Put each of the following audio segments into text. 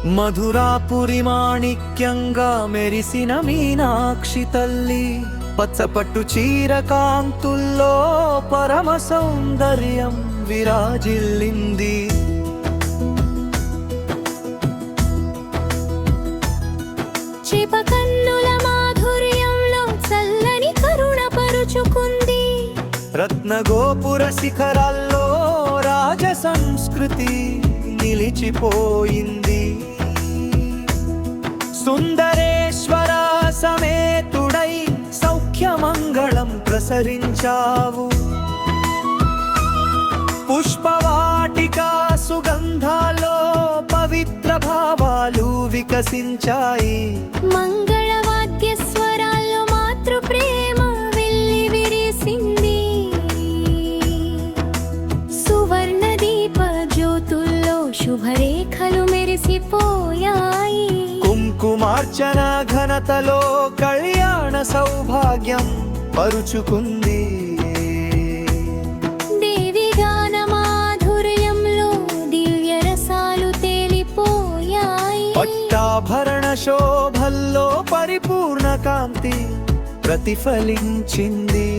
మధురాపురి మాణిక్యంగా మెరిసిన మీనాక్షి తల్లి, పచ్చపట్టు చీర కాంతుల్లో పరమ సౌందర్యం విరాజిల్లింది. చేపకన్నుల మాధుర్యంలో చల్లని కరుణ పరుచుకుంది. రత్నగోపుర శిఖరాల్లో రాజ సంస్కృతి నిలిచిపోయింది. సుందరేశ్వర సమేతుడై సౌఖ్యమంగళం ప్రసరించావు. పుష్పవాటికా సుగంధాల్లో పవిత్ర భావాలు వికసించాయి. మంగళవాద్య స్వరాల్లో మాతృ ప్రేమ వెల్లి విరిసింది. సువర్ణ దీప జ్యోతుల్లో శుభరేఖలు మెరిసిపోయాయి. కుంకుమార్చన ఘనతలో కళ్యాణ సౌభాగ్యం పరుచుకుంది. దేవి గాన మాధుర్యంలో దివ్య రసాలు తేలిపోయాయి. పట్టాభరణ శోభల్లో పరిపూర్ణ కాంతి ప్రతిఫలించింది.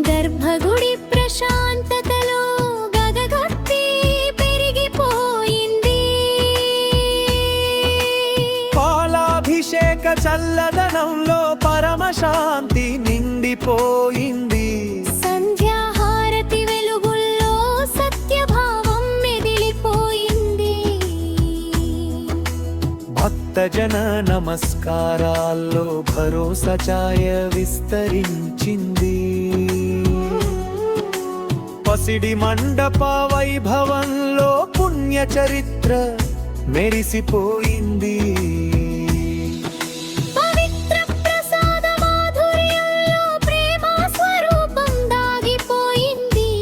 గర్భగుడి ప్రశాంతతలో గగగొట్టి పెరిగిపోయింది. పాలాభిషేక చల్లదనంలో పరమశాంతి నిండిపోయింది. సంధ్యాహారతి వెలుగుల్లో సత్యభావం మెదిలిపోయింది. భక్తజన నమస్కారాల్లో భరోసా ఛాయ విస్తరించింది. పసిడి మండప వైభవంలో పుణ్య చరిత్ర మెరిసిపోయింది. పవిత్ర ప్రసాద మాధుర్యంలో ప్రేమ స్వరూపం దాగిపోయింది.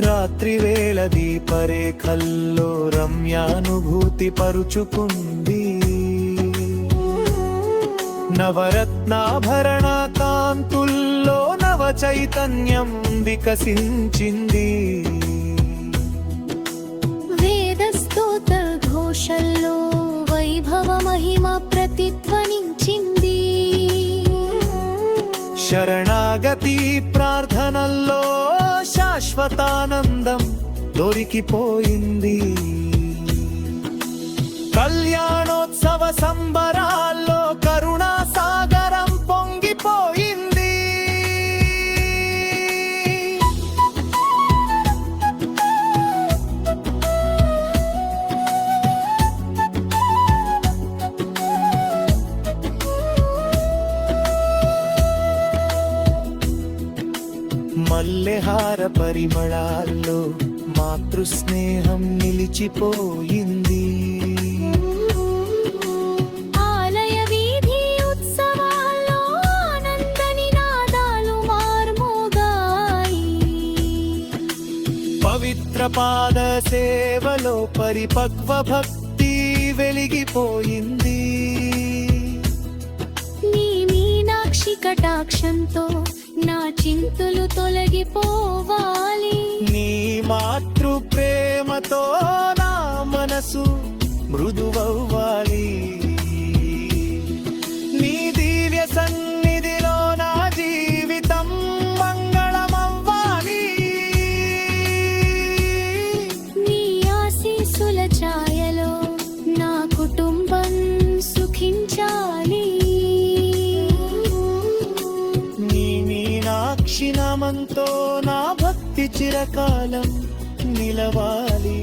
రాత్రి వేళ దీపరేఖల్లో రమ్యానుభూతి పరుచుకుంది. నవరత్నాభరణ కాంతుల్లో నవ చైతన్యం వికసించింది. వేద స్తోత్ర ఘోషల్లో వైభవ మహిమ ప్రతిధ్వనించింది. శరణాగతి ప్రార్థనల్లో శాశ్వతానందం దొరికిపోయింది. కళ్యాణోత్సవ సంబరాల్లో కరుణా సాగరం పొంగిపోయింది. మల్లెహార పరిమళాల్లో మాతృస్నేహం నిలిచిపోయింది. ఆలయ వీధి ఉత్సవాల్లో ఆనంద నినాదాలు మార్మోగాయి. పవిత్ర పాద సేవలో పరిపక్వ భక్తి వెలిగిపోయింది. నీ మీనాక్షి కటాక్షంతో నా చింతులు తొలగిపోవాలి. నీ మాతృ ప్రేమతో నా మనసు మృదువవ్వాలి. నీ దివ్య సన్నిధిలో నా జీవితం మంగళమవ్వాలి. నీ ఆశీస్సుల ఛాయలో నా కుటుంబం సుఖించాలి. నీ మీనాక్షి నామంతో నా భక్తి చిరకాలం నిలవాలి.